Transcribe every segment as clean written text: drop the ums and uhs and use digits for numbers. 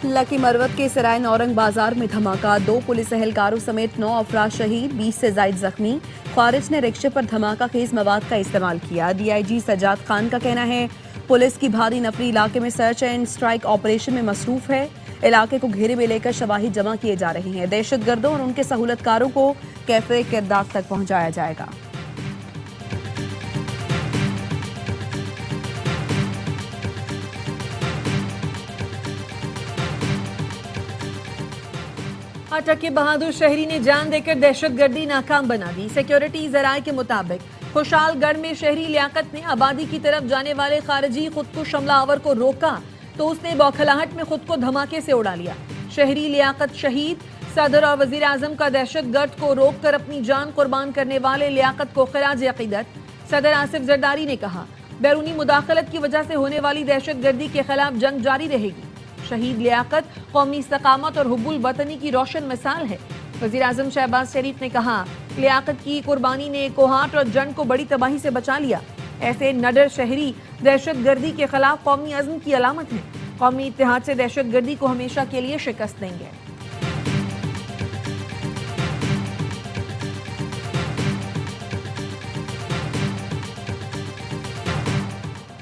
Lucky Marwat के सराय नौरंग बाजार में धमाका, 2 पुलिस एहलकारों समेत 9 अफराद शहीद, 20 से जायद जख्मी। खारिज ने रिक्शे पर धमाका खेज मवाद का इस्तेमाल किया। डीआईजी सज्जाद खान का कहना है पुलिस की भारी नफरी इलाके में सर्च एंड स्ट्राइक ऑपरेशन में मसरूफ है। इलाके को घेरे में लेकर शवाहिद जमा किए जा रहे हैं। दहशतगर्दों और उनके सहूलतकारों को कैफे किरदार तक पहुंचाया जाएगा। अटक के बहादुर शहरी ने जान देकर दहशतगर्दी नाकाम बना दी। सिक्योरिटी जराये के मुताबिक खुशहालगढ़ में शहरी लियाकत ने आबादी की तरफ जाने वाले खारजी खुदकुश हमलावर को रोका तो उसने बौखलाहट में खुद को धमाके से उड़ा लिया। शहरी लियाकत शहीद, सदर और वजीर आजम का दहशतगर्द को रोककर अपनी जान कुर्बान करने वाले लियाकत को खिराज अकीदत। सदर आसिफ जरदारी ने कहा बैरूनी मुदाखलत की वजह से होने वाली दहशतगर्दी के खिलाफ जंग जारी रहेगी। शहीद लियाकत कौमी इस्तकामत और हुब्बुल वतनी की रोशन मिसाल है। वजीर आजम शहबाज शरीफ ने कहा लियाकत की कुर्बानी ने कोहाट और जंग को बड़ी तबाही से बचा लिया। ऐसे नडर शहरी दहशतगर्दी के खिलाफ कौमी अज़्म की अलामत है। कौमी इत्तेहाद से दहशतगर्दी को हमेशा के लिए शिकस्त देंगे।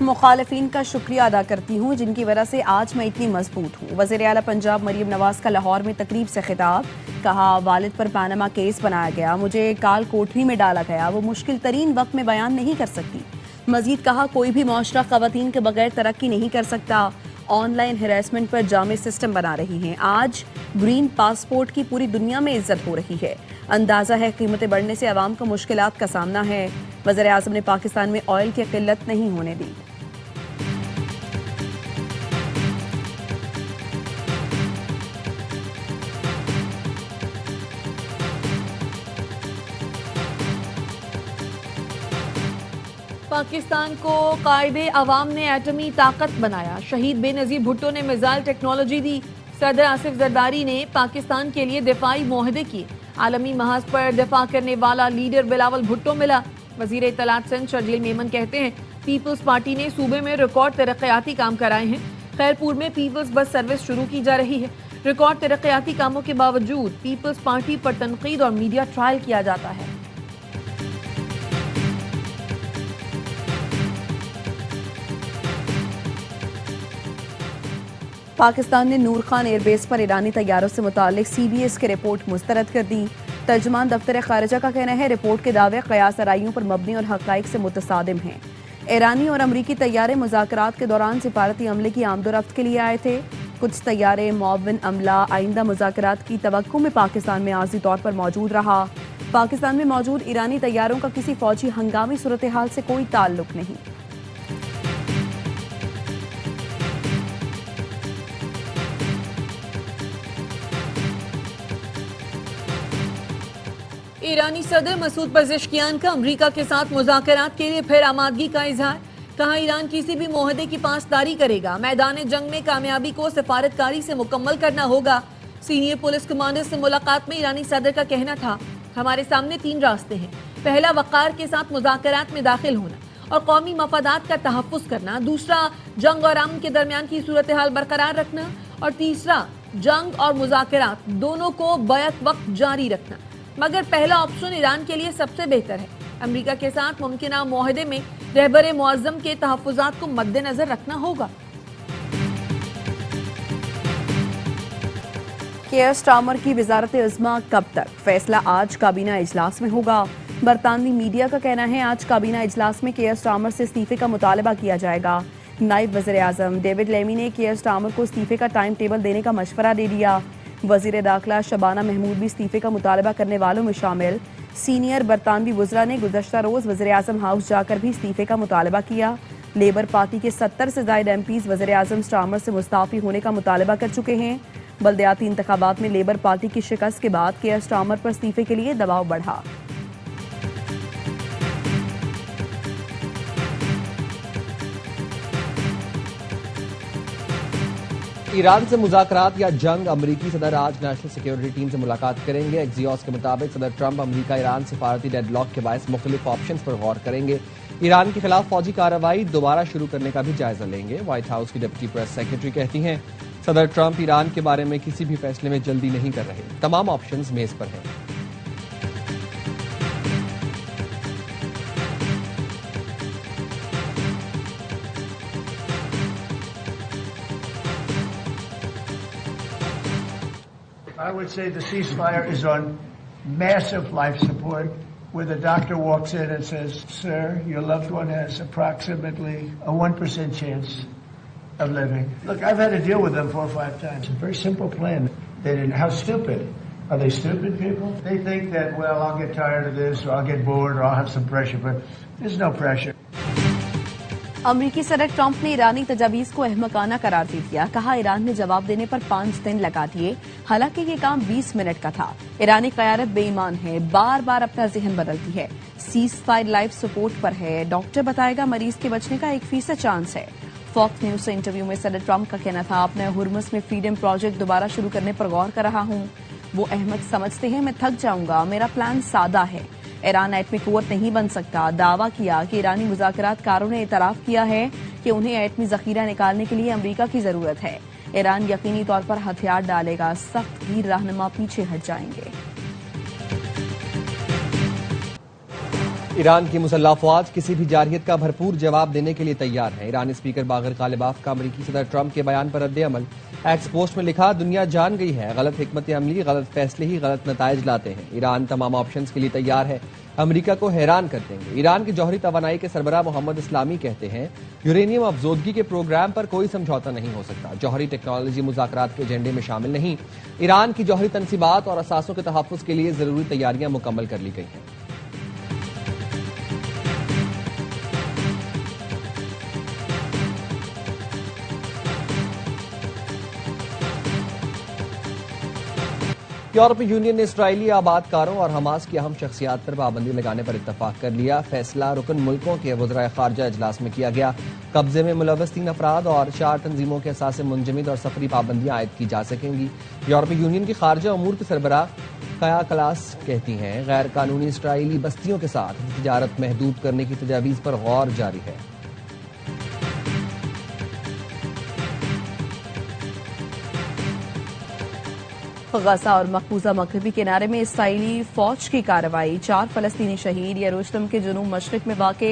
मुखालिफिन का शुक्रिया अदा करती हूँ जिनकी वजह से आज मैं इतनी मजबूत हूँ। वज़ीर आला पंजाब मरियम नवाज का लाहौर में तकरीब से खिताब। कहा वालिद पर पानामा केस बनाया गया, मुझे काल कोठरी में डाला गया, वो मुश्किल तरीन वक्त में बयान नहीं कर सकती। मजीद कहा कोई भी मुआशरा ख़वातीन के बगैर तरक्की नहीं कर सकता। ऑनलाइन हैरेसमेंट पर जामे सिस्टम बना रही हैं। आज ग्रीन पासपोर्ट की पूरी दुनिया में इज्जत हो रही है। अंदाज़ा है कीमतें बढ़ने से आवाम को मुश्किलात का सामना है। वज़ीर आज़म ने पाकिस्तान में ऑयल की किल्लत नहीं होने दी। पाकिस्तान को कायदे अवाम ने एटमी ताकत बनाया। शहीद बेनज़ीर भुट्टो ने मिसाइल टेक्नोलॉजी दी। सदर आसिफ जरदारी ने पाकिस्तान के लिए दिफाई मुआहदे किए। आलमी महाज पर दिफा करने वाला लीडर बिलावल भुट्टो मिला। वजीर इत्तलात सिंध शर्जील मेमन कहते हैं पीपल्स पार्टी ने सूबे में रिकॉर्ड तरक्याती काम कराए हैं। खैरपुर में पीपल्स बस सर्विस शुरू की जा रही है। रिकॉर्ड तरक्याती कामों के बावजूद पीपल्स पार्टी पर तनकीद और मीडिया ट्रायल किया जाता है। पाकिस्तान ने नूर खान एयरबेस पर ईरानी तैयारों से मुताल्लिक CBS की रिपोर्ट मुस्तरद कर दी। तर्जुमान दफ्तर खारिजा का कहना है रिपोर्ट के दावे क़यास आराइयों पर मबनी और हक़ाइक़ से मुतसादिम हैं। ईरानी और अमरीकी तैयारे मुज़ाकरात के दौरान सिफारती अमले की आमदोरफ्त के लिए आए थे। कुछ तैयारे मुआविन अमला आइंदा मुज़ाकरात की तवक्को में पाकिस्तान में आर्जी तौर पर मौजूद रहा। पाकिस्तान में मौजूद ईरानी तैयारों का किसी फौजी हंगामी सूरत हाल से कोई ताल्लुक नहीं। ईरानी सदर मसूद पज़ेश्कियान का अमरीका के साथ मुज़ाकरात के लिए फिर आमादगी का इजहार। कहा ईरान किसी भी मुआहदे की पासदारी करेगा। मैदान जंग में कामयाबी को सिफारतकारी से मुकम्मल करना होगा। सीनियर पुलिस कमांडर से मुलाकात में ईरानी सदर का कहना था हमारे सामने 3 रास्ते हैं। पहला वक़ार के साथ मुज़ाकरात में दाखिल होना और कौमी मफादात का तहफ़्फ़ुज़ करना। दूसरा जंग और अमन के दरमियान की सूरत हाल बरकरार रखना और तीसरा जंग और मुज़ाकरात दोनों को बैक वक्त जारी रखना। मगर पहला ऑप्शन ईरान के लिए सबसे बेहतर है। अमेरिका के साथ मुमकिना मुआहदे में रहबर मुअज़्ज़म के तहफ़्फ़ुज़ात को मद्देनज़र रखना होगा। केयर स्टार्मर की वज़ारत इज़्मा कब तक? फैसला आज काबीना इजलास में होगा। बरतानवी मीडिया का कहना है आज काबीना इजलास में केयर स्टार्मर से इस्तीफे का मुतालबा किया जाएगा। नायब वज़ीर आज़म डेविड लेमी ने केयर स्टार्मर को इस्तीफे का टाइम टेबल देने का मशवरा दे दिया। वज़ीर दाखिला शबाना महमूद भी इस्तीफे का मुतालबा करने वालों में शामिल। सीनियर बरतानवी वज़रा ने गुज़श्ता रोज़ वज़ीर आज़म हाउस जाकर भी इस्तीफे का मुतालबा किया। लेबर पार्टी के 70 से ज़ायद MPs वज़ीर आज़म स्टार्मर से मुस्ताफ़ी होने का मुतालबा कर चुके हैं। बल्दियाती इंतखाबात में लेबर पार्टी की शिकस्त के बाद केयर स्टार्मर पर इस्तीफे के लिए दबाव बढ़ा। ईरान से मुज़ाकरात या जंग? अमरीकी सदर आज नेशनल सिक्योरिटी टीम से मुलाकात करेंगे। एक्सियोस के मुताबिक सदर ट्रंप अमरीका ईरान सिफारती डेडलॉक के बायस मुख्तलिफ ऑप्शंस पर गौर करेंगे। ईरान के खिलाफ फौजी कार्रवाई दोबारा शुरू करने का भी जायजा लेंगे। व्हाइट हाउस की डिप्टी प्रेस सेक्रेटरी कहती हैं सदर ट्रंप ईरान के बारे में किसी भी फैसले में जल्दी नहीं कर रहे। तमाम ऑप्शंस मेज पर हैं। I would say the ceasefire is on massive life support, where the doctor walks in and says, "Sir, your loved one has approximately a 1% chance of living." Look, I've had to deal with them 4 or 5 times. It's a very simple plan. They didn't. How stupid? Are they stupid people? They think that, well, I'll get tired of this, or I'll get bored, or I'll have some pressure, but there's no pressure. अमरीकी सदर Trump ने ईरानी तजावीज को अहमकाना करार दे दिया। कहा Iran ने जवाब देने पर 5 दिन लगा दिए। हालांकि ये काम 20 मिनट का था। ईरानी क़यादत बेईमान है, बार बार अपना जहन बदलती है। सीज फायर लाइफ सपोर्ट पर है। डॉक्टर बताएगा मरीज के बचने का 1% चांस है। फॉक्स न्यूज से इंटरव्यू में सदर ट्रंप का कहना था, अपने हुर्मुज़ में फ्रीडम प्रोजेक्ट दोबारा शुरू करने पर गौर कर रहा हूं। वो अहमद समझते हैं मैं थक जाऊंगा। मेरा प्लान सादा है। ईरान एटमी कुव्वत नहीं बन सकता। दावा किया कि ईरानी मुज़ाकरातकारों ने इतराफ किया है कि उन्हें एटमी जखीरा निकालने के लिए अमरीका की जरूरत है। ईरान यकीनी तौर पर हथियार डालेगा। सख्त गिर रहनुमा पीछे हट जाएंगे। ईरान की मुसल्लह अफवाज किसी भी जारहियत का भरपूर जवाब देने के लिए तैयार है। ईरानी स्पीकर बागर कालिबाफ का अमरीकी सदर ट्रंप के बयान पर रद्द अमल। एक्स पोस्ट में लिखा, दुनिया जान गई है गलत हिकमत अमली गलत फैसले ही गलत नताइज लाते हैं। ईरान तमाम ऑप्शंस के लिए तैयार है। अमरीका को हैरान कर देंगे। ईरान की जौहरी तवानाई के सरबराह मोहम्मद इस्लामी कहते हैं, यूरेनियम अफजोदगी के प्रोग्राम पर कोई समझौता नहीं हो सकता। जौहरी टेक्नोलॉजी मुज़ाकरात के एजेंडे में शामिल नहीं। ईरान की जौहरी तनसीबात और असासों के तहफ़्फ़ुज़ के लिए जरूरी तैयारियां मुकम्मल कर ली गई हैं। यूरोपीय यूनियन ने इसराइली आबादकारों और हमास की अहम शख्सियात पर पाबंदी लगाने पर इत्तफाक कर लिया। फैसला रुकन मुल्कों के वज़राए ख़ारजा इजलास में किया गया। कब्जे में मुलव्वस 3 अफराद और 4 तंजीमों के असासे मुंजमिद और सफरी पाबंदियां आयद की जा सकेंगी। यूरोपीय यूनियन की ख़ारजा अमूर की सरबराह कया कलास कहती हैं, गैर कानूनी इसराइली बस्तियों के साथ तिजारत महदूद करने की तजावीज़ पर गौर जारी है। गजा और मकबूजा मगरबी किनारे में इसराइली फौज की कार्रवाई। 4 फलस्तीनी शहीद। यरूशलेम के जुनूब मशरिक में वाक़े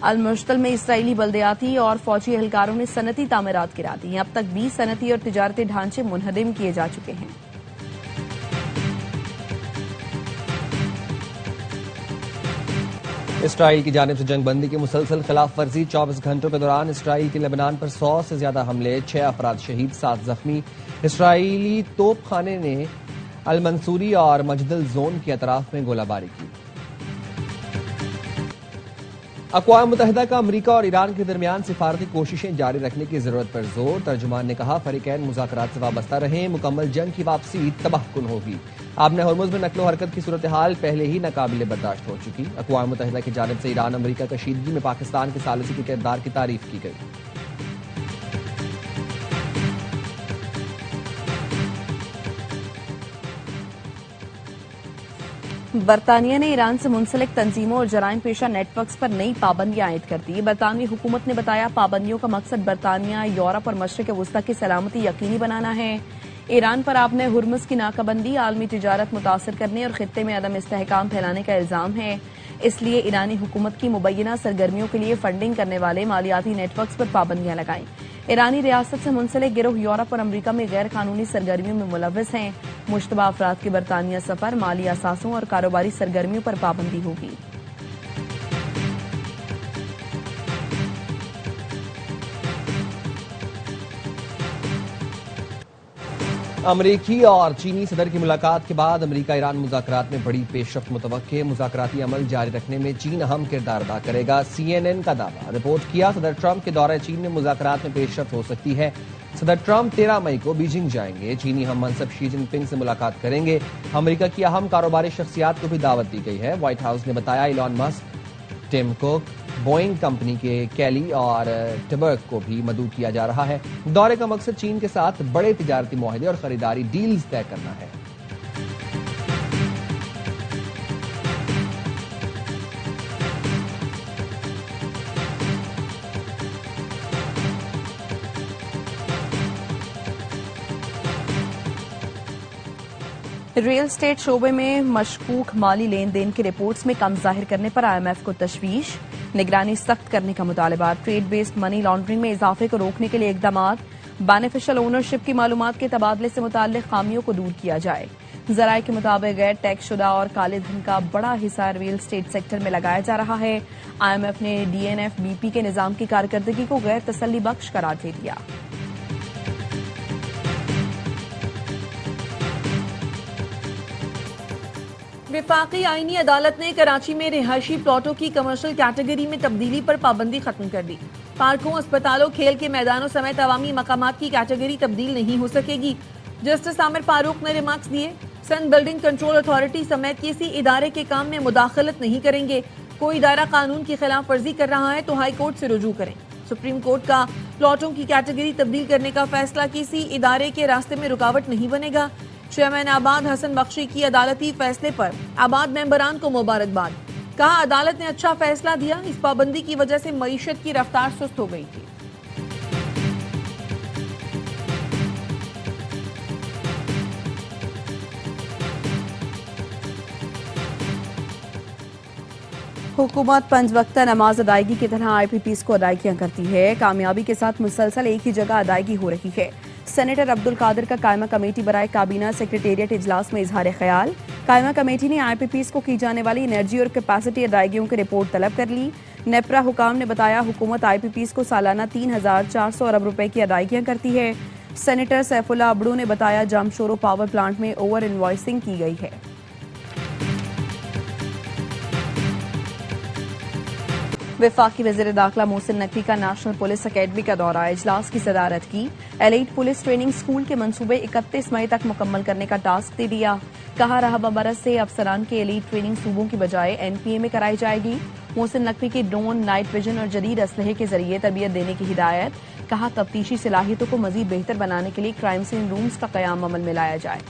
अल-मुश्तल में इसराइली बल्दियाती और फौजी एहलकारों ने सनती तामीरात गिरा दी। अब तक 20 सनती और तिजारती ढांचे मुनहदिम किए जा चुके हैं। इसराइल की जानिब से जंगबंदी की मुसलसल खिलाफ वर्जी। 24 घंटों के दौरान इसराइल के लेबनान पर 100 से ज्यादा हमले, 6 अफराद शहीद, 7 जख्मी। इसराइली तोपखाने ने अल मंसूरी और मजदल जोन के अतराफ में गोलाबारी की। अक़वाम मुत्तहिदा का अमरीका और ईरान के दरमियान सिफारती कोशिशें जारी रखने की जरूरत पर जोर। तर्जुमान ने कहा, फरीकैन मुज़ाकरात से वाबस्ता रहें। मुकम्मल जंग की वापसी तबाहकुन होगी। आबने हुर्मुज़ में नकलो हरकत की सूरत हाल पहले ही नाकाबिले बर्दाश्त हो चुकी। अक़वाम मुत्तहिदा की जानिब से ईरान अमरीका कशीदगी में पाकिस्तान के सालिसी के किरदार की तारीफ की गई। बरतानिया ने ईरान से मुंसलिक तंजीमों और जराइम पेशा नेटवर्क्स पर नई पाबंदियां आयद कर दी। बरतानवी हुकूमत ने बताया, पाबंदियों का मकसद बरतानिया, यूरोप और मशरिक वस्ता की सलामती यकीनी बनाना है। ईरान पर आपने हुर्मुज़ की नाकाबंदी आलमी तिजारत मुतासर करने और खित्ते में अदम इस्तेहकाम फैलाने का इल्जाम है। इसलिए ईरानी हुकूमत की मुबैना सरगर्मियों के लिए फंडिंग करने वाले मालियाती नेटवर्क्स पर पाबंदियां लगाई। ईरानी रियासत से मुंसलिक गिरोह यूरोप और अमरीका में गैर कानूनी सरगर्मियों में मुलव्वस हैं। मुश्तबा अफराद के बरतानिया सफर, माली असासों और कारोबारी सरगर्मियों पर पाबंदी होगी। अमरीकी और चीनी सदर की मुलाकात के बाद अमरीका ईरान मुज़ाकरात में बड़ी पेशरफ्त मुतवक्के। मुज़ाकराती अमल जारी रखने में चीन अहम किरदार अदा करेगा। CNN का दावा। रिपोर्ट किया, सदर ट्रंप के दौरे चीन में मुज़ाकरात में पेशरफ्त हो सकती है। सदर ट्रंप 13 मई को बीजिंग जाएंगे। चीनी हम मनसब शी जिनपिंग से मुलाकात करेंगे। अमरीका की अहम कारोबारी शख्सियात को भी दावत दी गई है। व्हाइट हाउस ने बताया, Elon Musk, Tim Cook, Boeing company के कैली और टिबर्ग को भी मदऊ किया जा रहा है। दौरे का मकसद चीन के साथ बड़े तिजारती मुआहदे और खरीदारी डील्स तय करना है। रियल एस्टेट शोबे में मशकूक माली लेन देन की रिपोर्ट्स में कम जाहिर करने पर IMF को तशवीश, निगरानी सख्त करने का मुतालबा, ट्रेड बेस्ड मनी लॉन्ड्रिंग में इजाफे को रोकने के लिए इकदाम, बेनिफिशियल ओनरशिप की मालूमात के तबादले से मुताल्लिक खामियों को दूर किया जाए। जराये के मुताबिक गैर टैक्स शुदा और काले धन का बड़ा हिस्सा रियल एस्टेट सेक्टर में लगाया जा रहा है। IMF ने DNFBP के निजाम की कारकर्दगी को गैर तसल्ली बख्श करार दे दिया। विफाकी आईनी अदालत ने कराची में रिहायशी प्लॉटों की कमर्शियल कैटेगरी में तब्दीली पर पाबंदी खत्म कर दी। पार्कों, अस्पतालों, खेल के मैदानों समेत अवामी मकामात की कैटेगरी तब्दील नहीं हो सकेगी। जस्टिस आमिर फारूक ने रिमार्क्स दिए, सन बिल्डिंग कंट्रोल अथॉरिटी समेत किसी इदारे के काम में मुदाखलत नहीं करेंगे। कोई इदारा कानून की खिलाफ वर्जी कर रहा है तो हाई कोर्ट से रुजू करें। सुप्रीम कोर्ट का प्लॉटों की कैटेगरी तब्दील करने का फैसला किसी इदारे के रास्ते में रुकावट नहीं बनेगा। चेयरमैन आबाद हसन बख्शी की अदालती फैसले पर आबाद मेंबरान को मुबारकबाद। कहा, अदालत ने अच्छा फैसला दिया, इस पाबंदी की वजह से मईशत की रफ्तार सुस्त हो गई थी। हुकूमत पंज वक्ता नमाज अदायगी की तरह IPPs को अदायगियां करती है। कामयाबी के साथ मुसलसल एक ही जगह अदायगी हो रही है। सेनेटर अब्दुल कादिर का कायमा कमेटी बराए काबीना सेक्रेटेरिएट इजलास में इजहार ख्याल। कायमा कमेटी ने IPPs को की जाने वाली एनर्जी और कैपेसिटी अदायगियों की रिपोर्ट तलब कर ली। नेपरा हुकाम ने बताया, हुकूमत IPPs को सालाना 3,400 अरब रुपए की अदायगियां करती है। सेनेटर सैफुल्ला अबड़ू ने बताया, जामशोरो पावर प्लांट में ओवर इनवॉइसिंग की गई है। वफाकी वज़ीर दाखिला मोहसिन नकवी का नेशनल पुलिस अकेडमी का दौरा, इजलास की सदारत की। एलीट पुलिस ट्रेनिंग स्कूल के मंसूबे 31 मई तक मुकम्मल करने का टास्क दे दिया। कहा, रहा बरस से अफसरान की एलीट ट्रेनिंग सूबों की बजाय NPA में कराई जाएगी। मोहसिन नकवी की ड्रोन, नाइट विजन और जदीद असलहे के जरिए तरबियत देने की हिदायत। कहा, तफ्तीशी सलाहियतों को मजीद बेहतर बनाने के लिए क्राइम सीन रूम्स का कयाम अमल में लाया जाए।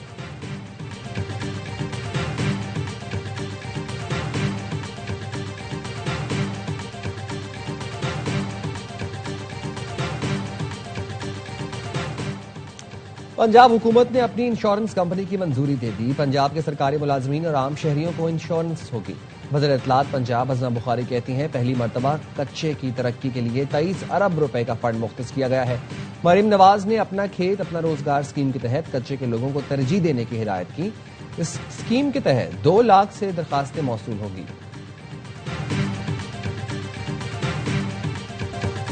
पंजाब हुकूमत ने अपनी इंश्योरेंस कंपनी की मंजूरी दे दी। पंजाब के सरकारी मुलाजमीन और आम शहरियों को इंश्योरेंस होगी। वज़ीर इत्तलात पंजाब अज़मा बुखारी कहती हैं, पहली मरतबा कच्चे की तरक्की के लिए 23 अरब रुपए का फंड मुख्तस किया गया है। मरीम नवाज ने अपना खेत अपना रोजगार स्कीम के तहत कच्चे के लोगों को तरजीह देने की हिदायत की। इस स्कीम के तहत 2 लाख से दरखास्तें मौसूल होगी।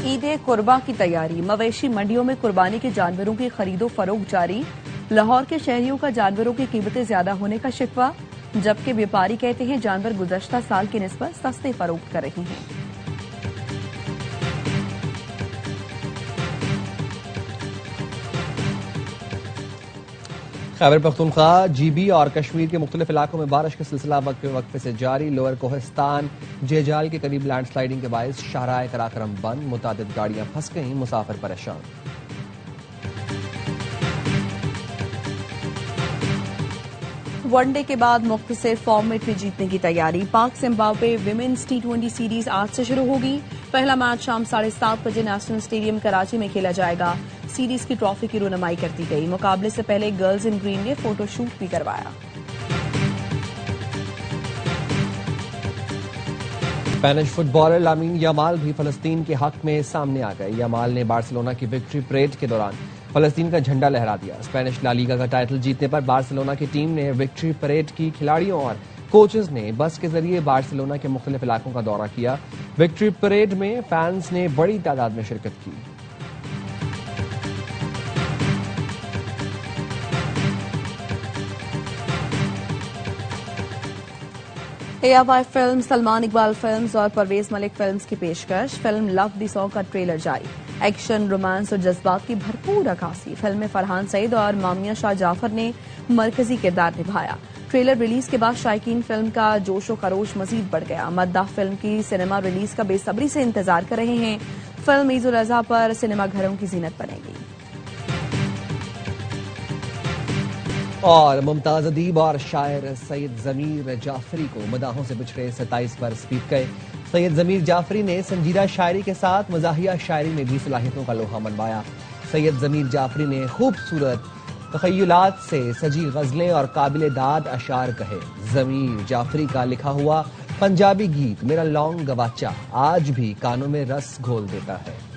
ईद कुर्बा की तैयारी, मवेशी मंडियों में कुर्बानी के जानवरों की खरीदो फरोख्त जारी। लाहौर के शहरियों का जानवरों की कीमतें ज्यादा होने का शिकवा, जबकि व्यापारी कहते हैं जानवर गुज़श्ता साल की निस्बत सस्ते फरोख्त कर रहे हैं। खैबर पख्तूनख्वा, GB और कश्मीर के मुख्तलिफ इलाकों में बारिश का सिलसिला वक्फे से जारी। लोअर कोहिस्तान जेजाल के करीब लैंडस्लाइडिंग के बायस शाहराए कराक्रम बंद, मुतादिद गाड़ियां फंस गईं, मुसाफिर परेशान। वनडे के बाद मुख्तसर फॉर्मेट में जीतने की तैयारी। पाक जिम्बाब्वे विमेन्स T20 सीरीज आज से शुरू होगी। पहला मैच शाम 7:30 बजे नेशनल स्टेडियम कराची में खेला जाएगा। सीरीज की ट्रॉफी की रुनमाई कर दी गई। मुकाबले से पहले गर्ल्स इन ग्रीन ने फोटोशूट भी करवाया। स्पेनिश फुटबॉलर लामीन यामाल भी फलस्तीन के हक में सामने आ गए। यामाल ने बार्सिलोना की विक्ट्री परेड के दौरान फलस्तीन का झंडा लहरा दिया। स्पेनिश ला लीगा का टाइटल जीतने पर बार्सिलोना की टीम ने विक्ट्री परेड की। खिलाड़ियों और कोचेज ने बस के जरिए बार्सिलोना के मुख्तलिफ इलाकों का दौरा किया। विक्ट्री परेड में फैंस ने बड़ी तादाद में शिरकत की। AFI film, Salman Iqbal films और परवेज मलिक फिल्म्स की पेशकश। फिल्म लव दी सॉन्ग का ट्रेलर जारी। एक्शन, रोमांस और जज्बात की भरपूर अक्कासी। फिल्म में फरहान सईद और मामिया शाह जाफर ने मरकजी किरदार निभाया। ट्रेलर रिलीज के बाद शायकीन फिल्म का जोशो खरोश मजीद बढ़ गया। मद्दाह फिल्म की सिनेमा रिलीज का बेसब्री से इंतजार कर रहे हैं। फिल्म ईद उल अजहा पर सिनेमा घरों की जीनत बनेगी। और मुमताज अदीब और शायर सैयद जमीर जाफरी को मदाहों से बिछड़े 27 बरस बीत गए। सैयद जमीर जाफरी ने संजीदा शायरी के साथ मजाहिया शायरी में भी सलाहियतों का लोहा मनवाया। सैयद जमीर जाफरी ने खूबसूरत तखय्युलात से सजी गजलें और काबिले दाद अशार कहे। जमीर जाफरी का लिखा हुआ पंजाबी गीत मेरा लौंग गवाचा आज भी कानों में रस घोल देता है।